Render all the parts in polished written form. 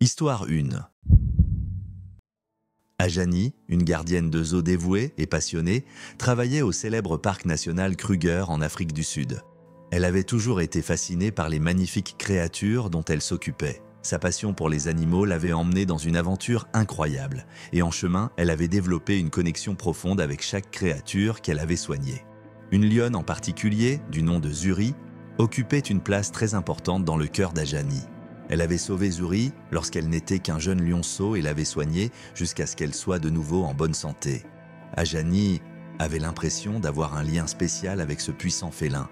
Histoire 1. Ajani, une gardienne de zoo dévouée et passionnée, travaillait au célèbre parc national Kruger en Afrique du Sud. Elle avait toujours été fascinée par les magnifiques créatures dont elle s'occupait. Sa passion pour les animaux l'avait emmenée dans une aventure incroyable, et en chemin, elle avait développé une connexion profonde avec chaque créature qu'elle avait soignée. Une lionne en particulier, du nom de Zuri, occupait une place très importante dans le cœur d'Ajani. Elle avait sauvé Zuri lorsqu'elle n'était qu'un jeune lionceau et l'avait soignée jusqu'à ce qu'elle soit de nouveau en bonne santé. Ajani avait l'impression d'avoir un lien spécial avec ce puissant félin,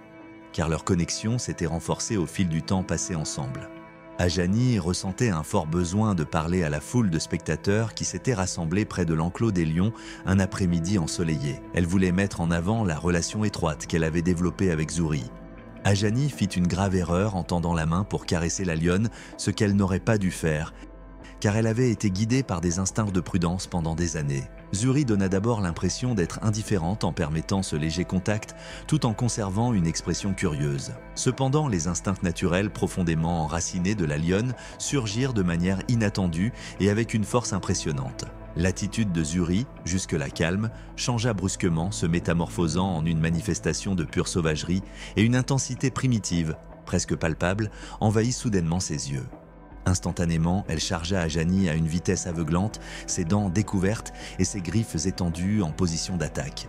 car leur connexion s'était renforcée au fil du temps passé ensemble. Ajani ressentait un fort besoin de parler à la foule de spectateurs qui s'étaient rassemblés près de l'enclos des lions un après-midi ensoleillé. Elle voulait mettre en avant la relation étroite qu'elle avait développée avec Zuri. Ajani fit une grave erreur en tendant la main pour caresser la lionne, ce qu'elle n'aurait pas dû faire, car elle avait été guidée par des instincts de prudence pendant des années. Zuri donna d'abord l'impression d'être indifférente en permettant ce léger contact, tout en conservant une expression curieuse. Cependant, les instincts naturels profondément enracinés de la lionne surgirent de manière inattendue et avec une force impressionnante. L'attitude de Zuri, jusque-là calme, changea brusquement, se métamorphosant en une manifestation de pure sauvagerie, et une intensité primitive, presque palpable, envahit soudainement ses yeux. Instantanément, elle chargea Ajani à une vitesse aveuglante, ses dents découvertes et ses griffes étendues en position d'attaque.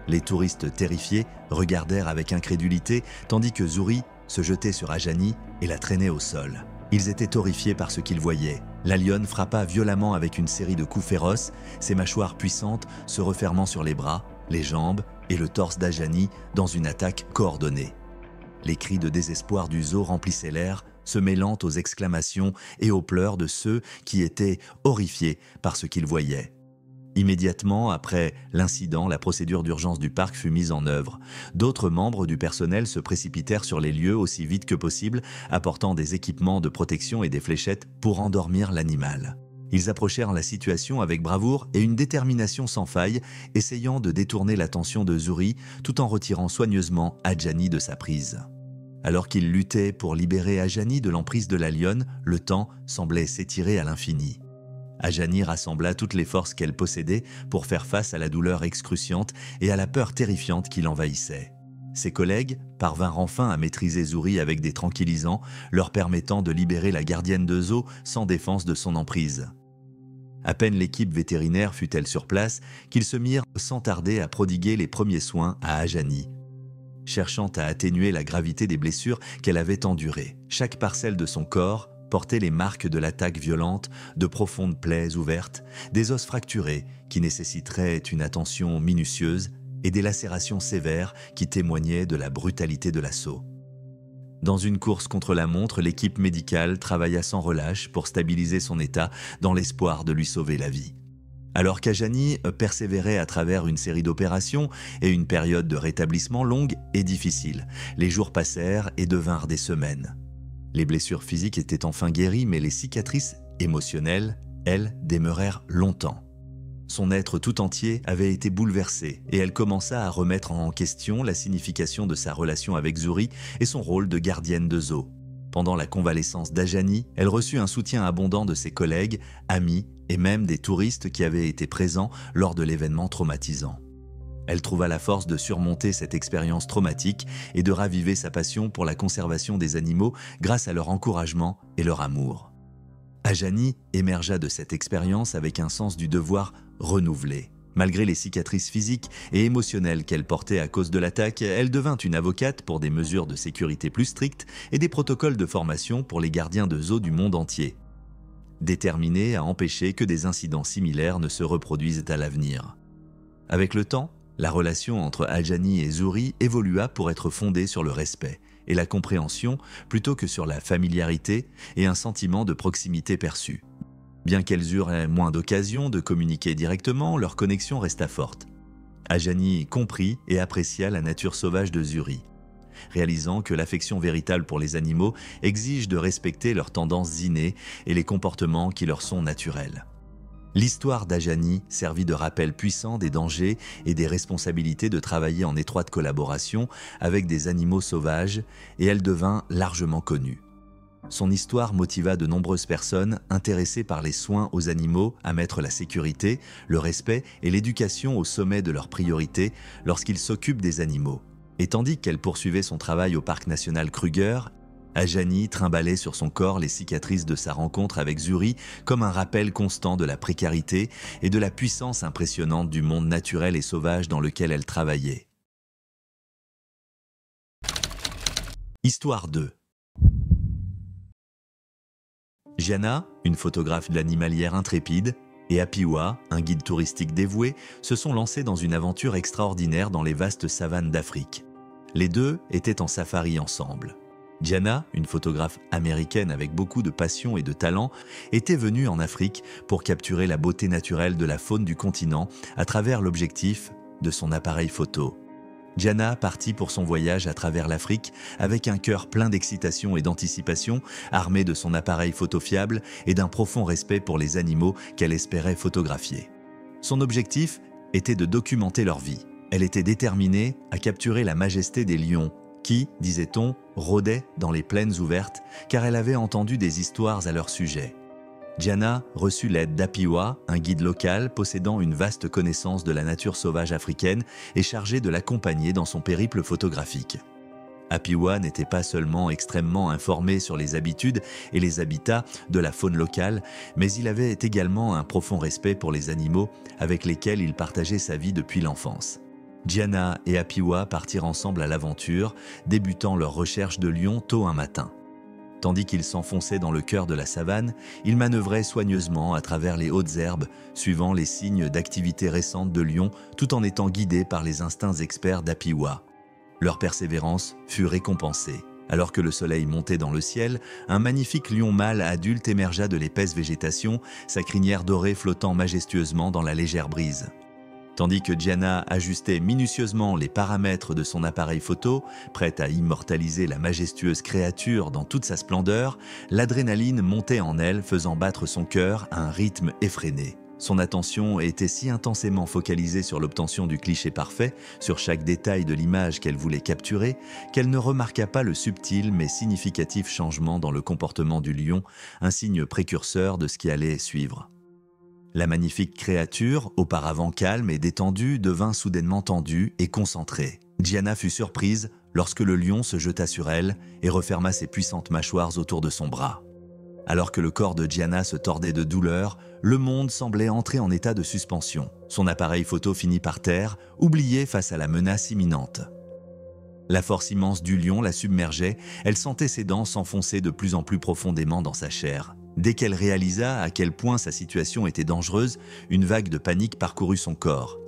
Les touristes terrifiés regardèrent avec incrédulité, tandis que Zuri se jetait sur Ajani et la traînait au sol. Ils étaient horrifiés par ce qu'ils voyaient. La lionne frappa violemment avec une série de coups féroces, ses mâchoires puissantes se refermant sur les bras, les jambes et le torse d'Ajani dans une attaque coordonnée. Les cris de désespoir du zoo remplissaient l'air, se mêlant aux exclamations et aux pleurs de ceux qui étaient horrifiés par ce qu'ils voyaient. Immédiatement après l'incident, la procédure d'urgence du parc fut mise en œuvre. D'autres membres du personnel se précipitèrent sur les lieux aussi vite que possible, apportant des équipements de protection et des fléchettes pour endormir l'animal. Ils approchèrent la situation avec bravoure et une détermination sans faille, essayant de détourner l'attention de Zuri tout en retirant soigneusement Ajani de sa prise. Alors qu'ils luttaient pour libérer Ajani de l'emprise de la lionne, le temps semblait s'étirer à l'infini. Ajani rassembla toutes les forces qu'elle possédait pour faire face à la douleur excruciante et à la peur terrifiante qui l'envahissait. Ses collègues parvinrent enfin à maîtriser Zuri avec des tranquillisants, leur permettant de libérer la gardienne de zoo sans défense de son emprise. À peine l'équipe vétérinaire fut-elle sur place qu'ils se mirent sans tarder à prodiguer les premiers soins à Ajani, cherchant à atténuer la gravité des blessures qu'elle avait endurées. Chaque parcelle de son corps portait les marques de l'attaque violente, de profondes plaies ouvertes, des os fracturés qui nécessiteraient une attention minutieuse et des lacérations sévères qui témoignaient de la brutalité de l'assaut. Dans une course contre la montre, l'équipe médicale travailla sans relâche pour stabiliser son état dans l'espoir de lui sauver la vie. Alors qu'Ajani persévérait à travers une série d'opérations et une période de rétablissement longue et difficile, les jours passèrent et devinrent des semaines. Les blessures physiques étaient enfin guéries, mais les cicatrices émotionnelles, elles, demeurèrent longtemps. Son être tout entier avait été bouleversé et elle commença à remettre en question la signification de sa relation avec Zuri et son rôle de gardienne de zoo. Pendant la convalescence d'Ajani, elle reçut un soutien abondant de ses collègues, amis et même des touristes qui avaient été présents lors de l'événement traumatisant. Elle trouva la force de surmonter cette expérience traumatique et de raviver sa passion pour la conservation des animaux grâce à leur encouragement et leur amour. Ajani émergea de cette expérience avec un sens du devoir renouvelé. Malgré les cicatrices physiques et émotionnelles qu'elle portait à cause de l'attaque, elle devint une avocate pour des mesures de sécurité plus strictes et des protocoles de formation pour les gardiens de zoo du monde entier, déterminée à empêcher que des incidents similaires ne se reproduisent à l'avenir. Avec le temps, la relation entre Ajani et Zuri évolua pour être fondée sur le respect et la compréhension plutôt que sur la familiarité et un sentiment de proximité perçu. Bien qu'elles eurent moins d'occasions de communiquer directement, leur connexion resta forte. Ajani comprit et apprécia la nature sauvage de Zuri, réalisant que l'affection véritable pour les animaux exige de respecter leurs tendances innées et les comportements qui leur sont naturels. L'histoire d'Ajani servit de rappel puissant des dangers et des responsabilités de travailler en étroite collaboration avec des animaux sauvages et elle devint largement connue. Son histoire motiva de nombreuses personnes intéressées par les soins aux animaux à mettre la sécurité, le respect et l'éducation au sommet de leurs priorités lorsqu'ils s'occupent des animaux. Et tandis qu'elle poursuivait son travail au parc national Kruger, Ajani trimballait sur son corps les cicatrices de sa rencontre avec Zuri comme un rappel constant de la précarité et de la puissance impressionnante du monde naturel et sauvage dans lequel elle travaillait. Histoire 2. Gianna, une photographe de l'animalière intrépide, et Apiwa, un guide touristique dévoué, se sont lancés dans une aventure extraordinaire dans les vastes savanes d'Afrique. Les deux étaient en safari ensemble. Gianna, une photographe américaine avec beaucoup de passion et de talent, était venue en Afrique pour capturer la beauté naturelle de la faune du continent à travers l'objectif de son appareil photo. Gianna partit pour son voyage à travers l'Afrique avec un cœur plein d'excitation et d'anticipation, armée de son appareil photo fiable et d'un profond respect pour les animaux qu'elle espérait photographier. Son objectif était de documenter leur vie. Elle était déterminée à capturer la majesté des lions qui, disait-on, rôdaient dans les plaines ouvertes car elle avait entendu des histoires à leur sujet. Gianna reçut l'aide d'Apiwa, un guide local possédant une vaste connaissance de la nature sauvage africaine et chargé de l'accompagner dans son périple photographique. Apiwa n'était pas seulement extrêmement informé sur les habitudes et les habitats de la faune locale, mais il avait également un profond respect pour les animaux avec lesquels il partageait sa vie depuis l'enfance. Gianna et Apiwa partirent ensemble à l'aventure, débutant leur recherche de lions tôt un matin. Tandis qu'ils s'enfonçaient dans le cœur de la savane, ils manœuvraient soigneusement à travers les hautes herbes, suivant les signes d'activité récente de lions, tout en étant guidés par les instincts experts d'Apiwa. Leur persévérance fut récompensée. Alors que le soleil montait dans le ciel, un magnifique lion mâle adulte émergea de l'épaisse végétation, sa crinière dorée flottant majestueusement dans la légère brise. Tandis que Gianna ajustait minutieusement les paramètres de son appareil photo, prête à immortaliser la majestueuse créature dans toute sa splendeur, l'adrénaline montait en elle, faisant battre son cœur à un rythme effréné. Son attention était si intensément focalisée sur l'obtention du cliché parfait, sur chaque détail de l'image qu'elle voulait capturer, qu'elle ne remarqua pas le subtil mais significatif changement dans le comportement du lion, un signe précurseur de ce qui allait suivre. La magnifique créature, auparavant calme et détendue, devint soudainement tendue et concentrée. Gianna fut surprise lorsque le lion se jeta sur elle et referma ses puissantes mâchoires autour de son bras. Alors que le corps de Gianna se tordait de douleur, le monde semblait entrer en état de suspension. Son appareil photo finit par terre, oublié face à la menace imminente. La force immense du lion la submergeait, elle sentait ses dents s'enfoncer de plus en plus profondément dans sa chair. Dès qu'elle réalisa à quel point sa situation était dangereuse, une vague de panique parcourut son corps.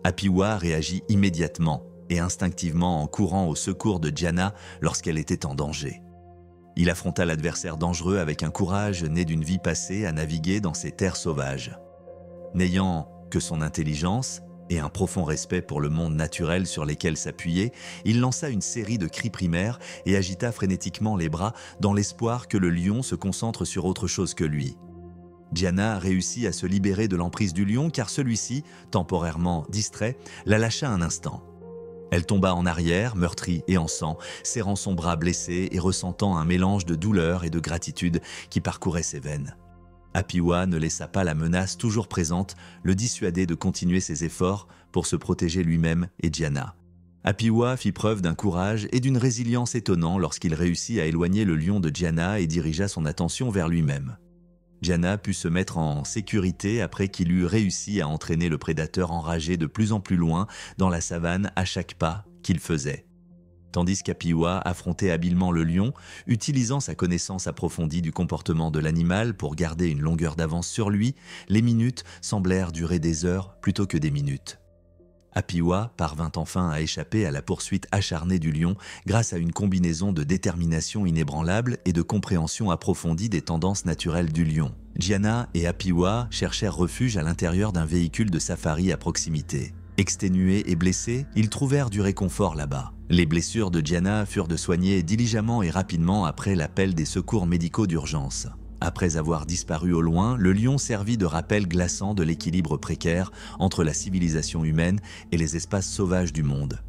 Apiwa réagit immédiatement et instinctivement en courant au secours de Gianna lorsqu'elle était en danger. Il affronta l'adversaire dangereux avec un courage né d'une vie passée à naviguer dans ces terres sauvages. N'ayant que son intelligence et un profond respect pour le monde naturel sur lesquels s'appuyer, il lança une série de cris primaires et agita frénétiquement les bras dans l'espoir que le lion se concentre sur autre chose que lui. Gianna réussit à se libérer de l'emprise du lion car celui-ci, temporairement distrait, la lâcha un instant. Elle tomba en arrière, meurtrie et en sang, serrant son bras blessé et ressentant un mélange de douleur et de gratitude qui parcourait ses veines. Apiwa ne laissa pas la menace toujours présente le dissuader de continuer ses efforts pour se protéger lui-même et Gianna. Apiwa fit preuve d'un courage et d'une résilience étonnants lorsqu'il réussit à éloigner le lion de Gianna et dirigea son attention vers lui-même. Gianna put se mettre en sécurité après qu'il eut réussi à entraîner le prédateur enragé de plus en plus loin dans la savane à chaque pas qu'il faisait. Tandis qu'Apiwa affrontait habilement le lion, utilisant sa connaissance approfondie du comportement de l'animal pour garder une longueur d'avance sur lui, les minutes semblèrent durer des heures plutôt que des minutes. Apiwa parvint enfin à échapper à la poursuite acharnée du lion grâce à une combinaison de détermination inébranlable et de compréhension approfondie des tendances naturelles du lion. Gianna et Apiwa cherchèrent refuge à l'intérieur d'un véhicule de safari à proximité. Exténués et blessés, ils trouvèrent du réconfort là-bas. Les blessures de Gianna furent soignées diligemment et rapidement après l'appel des secours médicaux d'urgence. Après avoir disparu au loin, le lion servit de rappel glaçant de l'équilibre précaire entre la civilisation humaine et les espaces sauvages du monde.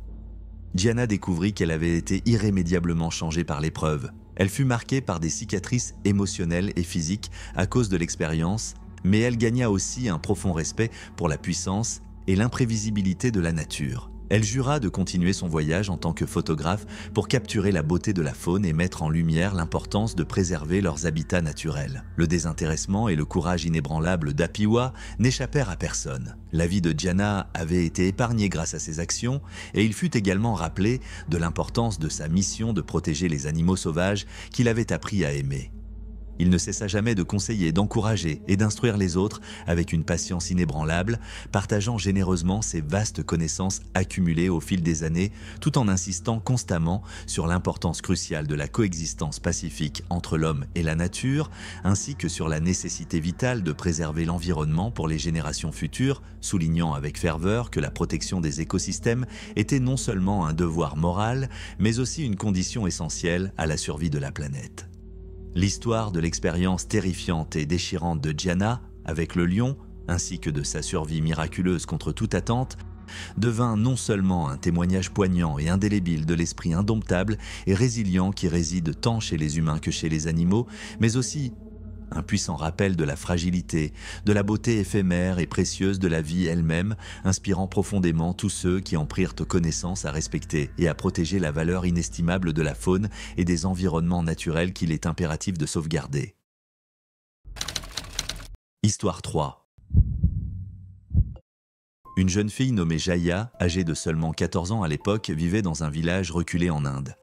Gianna découvrit qu'elle avait été irrémédiablement changée par l'épreuve. Elle fut marquée par des cicatrices émotionnelles et physiques à cause de l'expérience, mais elle gagna aussi un profond respect pour la puissance et l'imprévisibilité de la nature. Elle jura de continuer son voyage en tant que photographe pour capturer la beauté de la faune et mettre en lumière l'importance de préserver leurs habitats naturels. Le désintéressement et le courage inébranlable d'Apiwa n'échappèrent à personne. La vie de Gianna avait été épargnée grâce à ses actions et il fut également rappelé de l'importance de sa mission de protéger les animaux sauvages qu'il avait appris à aimer. Il ne cessa jamais de conseiller, d'encourager et d'instruire les autres avec une patience inébranlable, partageant généreusement ses vastes connaissances accumulées au fil des années, tout en insistant constamment sur l'importance cruciale de la coexistence pacifique entre l'homme et la nature, ainsi que sur la nécessité vitale de préserver l'environnement pour les générations futures, soulignant avec ferveur que la protection des écosystèmes était non seulement un devoir moral, mais aussi une condition essentielle à la survie de la planète. L'histoire de l'expérience terrifiante et déchirante de Gianna avec le lion, ainsi que de sa survie miraculeuse contre toute attente, devint non seulement un témoignage poignant et indélébile de l'esprit indomptable et résilient qui réside tant chez les humains que chez les animaux, mais aussi un puissant rappel de la fragilité, de la beauté éphémère et précieuse de la vie elle-même, inspirant profondément tous ceux qui en prirent connaissance à respecter et à protéger la valeur inestimable de la faune et des environnements naturels qu'il est impératif de sauvegarder. Histoire 3. Une jeune fille nommée Jaya, âgée de seulement 14 ans à l'époque, vivait dans un village reculé en Inde.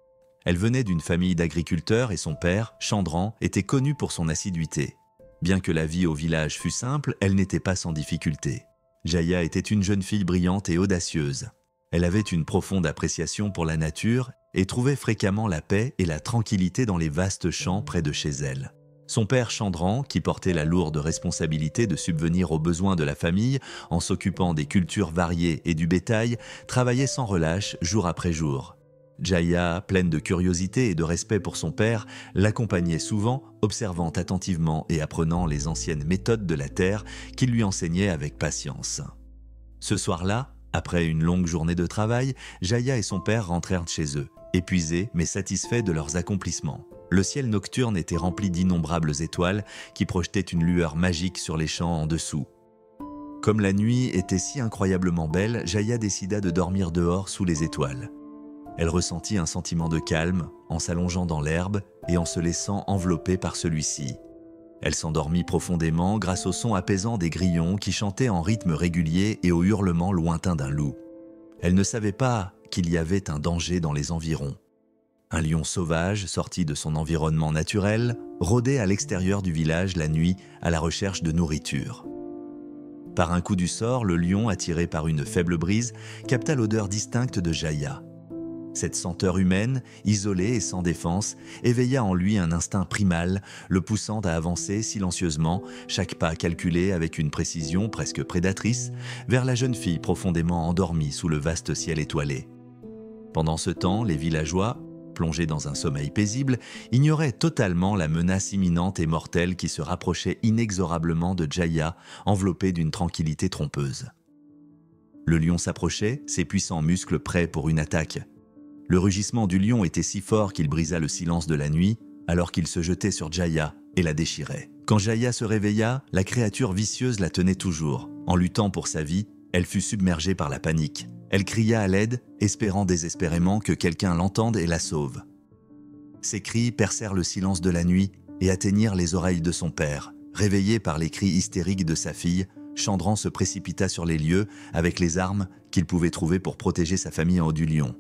Elle venait d'une famille d'agriculteurs et son père, Chandran, était connu pour son assiduité. Bien que la vie au village fût simple, elle n'était pas sans difficulté. Jaya était une jeune fille brillante et audacieuse. Elle avait une profonde appréciation pour la nature et trouvait fréquemment la paix et la tranquillité dans les vastes champs près de chez elle. Son père Chandran, qui portait la lourde responsabilité de subvenir aux besoins de la famille en s'occupant des cultures variées et du bétail, travaillait sans relâche jour après jour. Jaya, pleine de curiosité et de respect pour son père, l'accompagnait souvent, observant attentivement et apprenant les anciennes méthodes de la terre qu'il lui enseignait avec patience. Ce soir-là, après une longue journée de travail, Jaya et son père rentrèrent chez eux, épuisés mais satisfaits de leurs accomplissements. Le ciel nocturne était rempli d'innombrables étoiles qui projetaient une lueur magique sur les champs en dessous. Comme la nuit était si incroyablement belle, Jaya décida de dormir dehors sous les étoiles. Elle ressentit un sentiment de calme en s'allongeant dans l'herbe et en se laissant envelopper par celui-ci. Elle s'endormit profondément grâce au son apaisant des grillons qui chantaient en rythme régulier et au hurlement lointain d'un loup. Elle ne savait pas qu'il y avait un danger dans les environs. Un lion sauvage, sorti de son environnement naturel, rôdait à l'extérieur du village la nuit à la recherche de nourriture. Par un coup du sort, le lion, attiré par une faible brise, capta l'odeur distincte de Jaya. Cette senteur humaine, isolée et sans défense, éveilla en lui un instinct primal, le poussant à avancer silencieusement, chaque pas calculé avec une précision presque prédatrice, vers la jeune fille profondément endormie sous le vaste ciel étoilé. Pendant ce temps, les villageois, plongés dans un sommeil paisible, ignoraient totalement la menace imminente et mortelle qui se rapprochait inexorablement de Jaya, enveloppée d'une tranquillité trompeuse. Le lion s'approchait, ses puissants muscles prêts pour une attaque. Le rugissement du lion était si fort qu'il brisa le silence de la nuit, alors qu'il se jetait sur Jaya et la déchirait. Quand Jaya se réveilla, la créature vicieuse la tenait toujours. En luttant pour sa vie, elle fut submergée par la panique. Elle cria à l'aide, espérant désespérément que quelqu'un l'entende et la sauve. Ses cris percèrent le silence de la nuit et atteignirent les oreilles de son père. Réveillé par les cris hystériques de sa fille, Chandran se précipita sur les lieux avec les armes qu'il pouvait trouver pour protéger sa famille en haut du lion.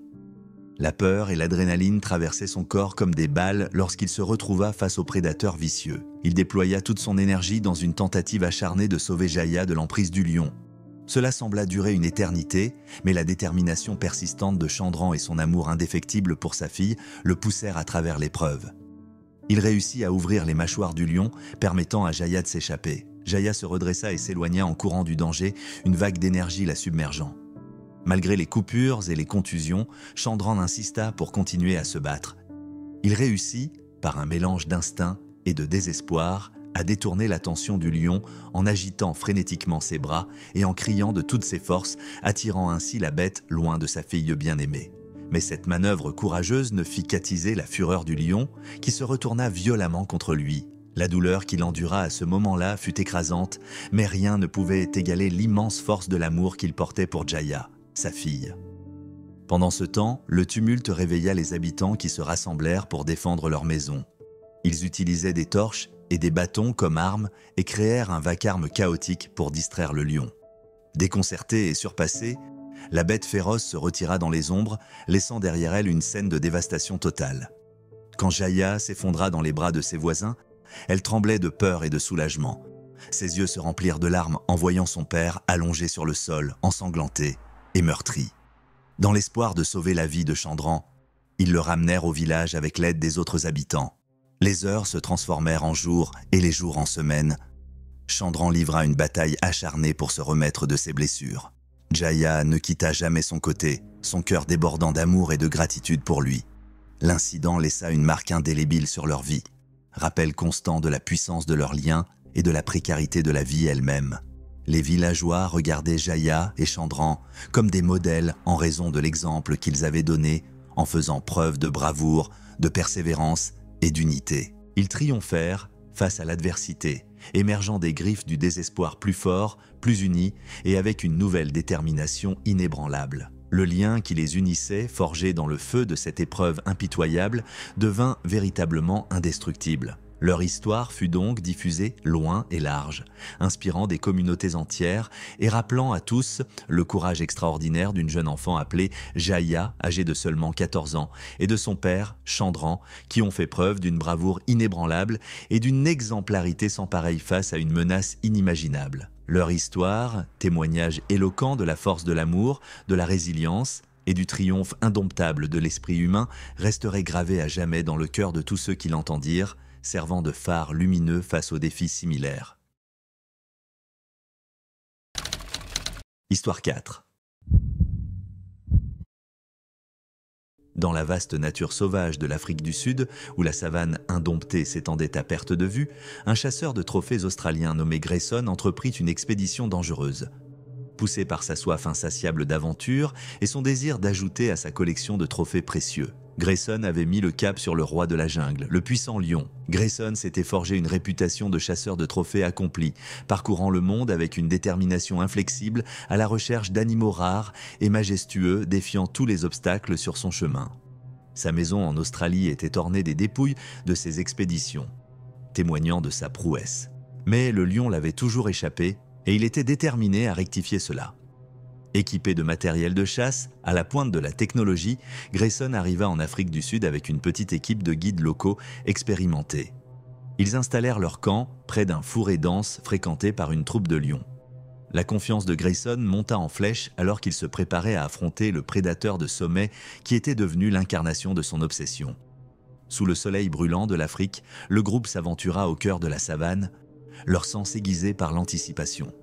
La peur et l'adrénaline traversaient son corps comme des balles lorsqu'il se retrouva face au prédateur vicieux. Il déploya toute son énergie dans une tentative acharnée de sauver Jaya de l'emprise du lion. Cela sembla durer une éternité, mais la détermination persistante de Chandran et son amour indéfectible pour sa fille le poussèrent à travers l'épreuve. Il réussit à ouvrir les mâchoires du lion, permettant à Jaya de s'échapper. Jaya se redressa et s'éloigna en courant du danger, une vague d'énergie la submergeant. Malgré les coupures et les contusions, Chandran insista pour continuer à se battre. Il réussit, par un mélange d'instinct et de désespoir, à détourner l'attention du lion en agitant frénétiquement ses bras et en criant de toutes ses forces, attirant ainsi la bête loin de sa fille bien-aimée. Mais cette manœuvre courageuse ne fit qu'attiser la fureur du lion, qui se retourna violemment contre lui. La douleur qu'il endura à ce moment-là fut écrasante, mais rien ne pouvait égaler l'immense force de l'amour qu'il portait pour Jaya, sa fille. Pendant ce temps, le tumulte réveilla les habitants qui se rassemblèrent pour défendre leur maison. Ils utilisaient des torches et des bâtons comme armes et créèrent un vacarme chaotique pour distraire le lion. Déconcertée et surpassée, la bête féroce se retira dans les ombres, laissant derrière elle une scène de dévastation totale. Quand Jaya s'effondra dans les bras de ses voisins, elle tremblait de peur et de soulagement. Ses yeux se remplirent de larmes en voyant son père allongé sur le sol, ensanglanté et meurtri. Dans l'espoir de sauver la vie de Chandran, ils le ramenèrent au village avec l'aide des autres habitants. Les heures se transformèrent en jours et les jours en semaines. Chandran livra une bataille acharnée pour se remettre de ses blessures. Jaya ne quitta jamais son côté, son cœur débordant d'amour et de gratitude pour lui. L'incident laissa une marque indélébile sur leur vie, rappel constant de la puissance de leurs liens et de la précarité de la vie elle-même. Les villageois regardaient Jaya et Chandran comme des modèles en raison de l'exemple qu'ils avaient donné en faisant preuve de bravoure, de persévérance et d'unité. Ils triomphèrent face à l'adversité, émergeant des griffes du désespoir plus fort, plus unis et avec une nouvelle détermination inébranlable. Le lien qui les unissait, forgé dans le feu de cette épreuve impitoyable, devint véritablement indestructible. Leur histoire fut donc diffusée loin et large, inspirant des communautés entières et rappelant à tous le courage extraordinaire d'une jeune enfant appelée Jaya, âgée de seulement 14 ans, et de son père, Chandran, qui ont fait preuve d'une bravoure inébranlable et d'une exemplarité sans pareille face à une menace inimaginable. Leur histoire, témoignage éloquent de la force de l'amour, de la résilience et du triomphe indomptable de l'esprit humain, resterait gravée à jamais dans le cœur de tous ceux qui l'entendirent, servant de phare lumineux face aux défis similaires. Histoire 4. Dans la vaste nature sauvage de l'Afrique du Sud, où la savane indomptée s'étendait à perte de vue, un chasseur de trophées australien nommé Grayson entreprit une expédition dangereuse. Poussé par sa soif insatiable d'aventure et son désir d'ajouter à sa collection de trophées précieux, Grayson avait mis le cap sur le roi de la jungle, le puissant lion. Grayson s'était forgé une réputation de chasseur de trophées accompli, parcourant le monde avec une détermination inflexible à la recherche d'animaux rares et majestueux défiant tous les obstacles sur son chemin. Sa maison en Australie était ornée des dépouilles de ses expéditions, témoignant de sa prouesse. Mais le lion l'avait toujours échappé et il était déterminé à rectifier cela. Équipé de matériel de chasse, à la pointe de la technologie, Grayson arriva en Afrique du Sud avec une petite équipe de guides locaux expérimentés. Ils installèrent leur camp près d'un fourré dense fréquenté par une troupe de lions. La confiance de Grayson monta en flèche alors qu'il se préparait à affronter le prédateur de sommet qui était devenu l'incarnation de son obsession. Sous le soleil brûlant de l'Afrique, le groupe s'aventura au cœur de la savane, leur sens aiguisé par l'anticipation.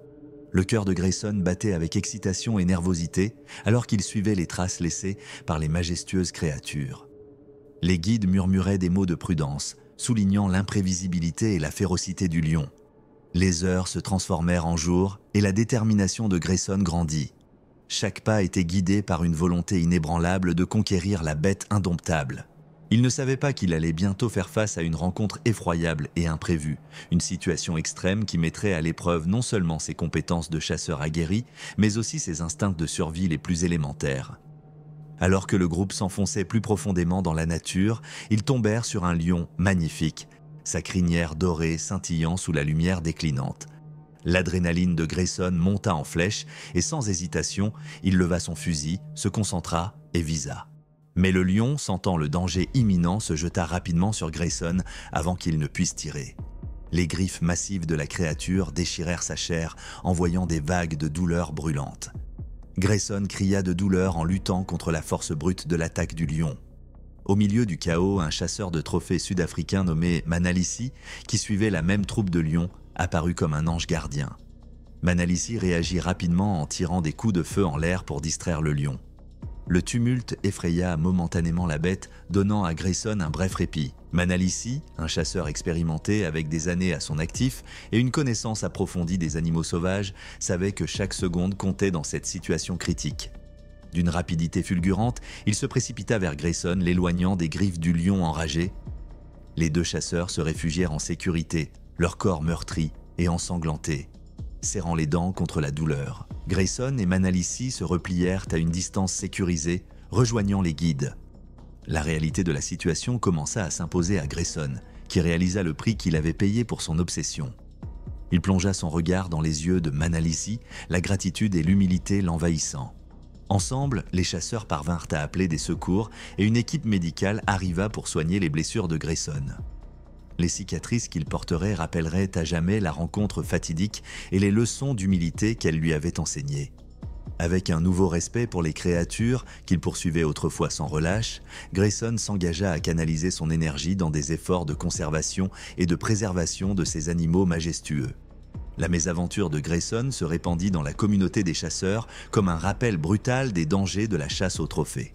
Le cœur de Grayson battait avec excitation et nervosité alors qu'il suivait les traces laissées par les majestueuses créatures. Les guides murmuraient des mots de prudence, soulignant l'imprévisibilité et la férocité du lion. Les heures se transformèrent en jours et la détermination de Grayson grandit. Chaque pas était guidé par une volonté inébranlable de conquérir la bête indomptable. Il ne savait pas qu'il allait bientôt faire face à une rencontre effroyable et imprévue, une situation extrême qui mettrait à l'épreuve non seulement ses compétences de chasseur aguerri, mais aussi ses instincts de survie les plus élémentaires. Alors que le groupe s'enfonçait plus profondément dans la nature, ils tombèrent sur un lion magnifique, sa crinière dorée scintillant sous la lumière déclinante. L'adrénaline de Grayson monta en flèche et sans hésitation, il leva son fusil, se concentra et visa. Mais le lion, sentant le danger imminent, se jeta rapidement sur Grayson avant qu'il ne puisse tirer. Les griffes massives de la créature déchirèrent sa chair, envoyant des vagues de douleur brûlantes. Grayson cria de douleur en luttant contre la force brute de l'attaque du lion. Au milieu du chaos, un chasseur de trophées sud-africain nommé Manalissi, qui suivait la même troupe de lions, apparut comme un ange gardien. Manalissi réagit rapidement en tirant des coups de feu en l'air pour distraire le lion. Le tumulte effraya momentanément la bête, donnant à Grayson un bref répit. Manalissi, un chasseur expérimenté avec des années à son actif et une connaissance approfondie des animaux sauvages, savait que chaque seconde comptait dans cette situation critique. D'une rapidité fulgurante, il se précipita vers Grayson, l'éloignant des griffes du lion enragé. Les deux chasseurs se réfugièrent en sécurité, leur corps meurtris et ensanglantés, serrant les dents contre la douleur. Grayson et Manalici se replièrent à une distance sécurisée, rejoignant les guides. La réalité de la situation commença à s'imposer à Grayson, qui réalisa le prix qu'il avait payé pour son obsession. Il plongea son regard dans les yeux de Manalici, la gratitude et l'humilité l'envahissant. Ensemble, les chasseurs parvinrent à appeler des secours et une équipe médicale arriva pour soigner les blessures de Grayson. Les cicatrices qu'il porterait rappelleraient à jamais la rencontre fatidique et les leçons d'humilité qu'elle lui avait enseignées. Avec un nouveau respect pour les créatures qu'il poursuivait autrefois sans relâche, Grayson s'engagea à canaliser son énergie dans des efforts de conservation et de préservation de ces animaux majestueux. La mésaventure de Grayson se répandit dans la communauté des chasseurs comme un rappel brutal des dangers de la chasse aux trophées.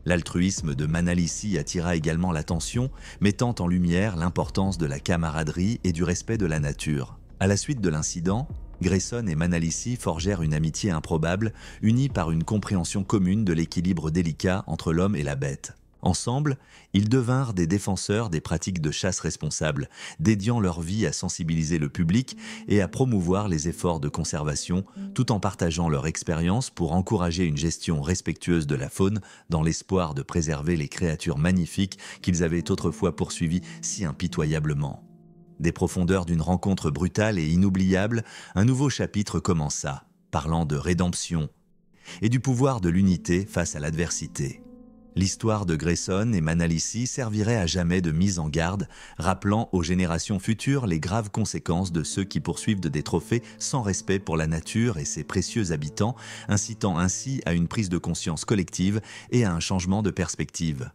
L'altruisme de Manalici attira également l'attention, mettant en lumière l'importance de la camaraderie et du respect de la nature. À la suite de l'incident, Grayson et Manalici forgèrent une amitié improbable, unie par une compréhension commune de l'équilibre délicat entre l'homme et la bête. Ensemble, ils devinrent des défenseurs des pratiques de chasse responsables, dédiant leur vie à sensibiliser le public et à promouvoir les efforts de conservation, tout en partageant leur expérience pour encourager une gestion respectueuse de la faune dans l'espoir de préserver les créatures magnifiques qu'ils avaient autrefois poursuivies si impitoyablement. Des profondeurs d'une rencontre brutale et inoubliable, un nouveau chapitre commença, parlant de rédemption et du pouvoir de l'unité face à l'adversité. L'histoire de Grayson et Manalici servirait à jamais de mise en garde, rappelant aux générations futures les graves conséquences de ceux qui poursuivent des trophées sans respect pour la nature et ses précieux habitants, incitant ainsi à une prise de conscience collective et à un changement de perspective.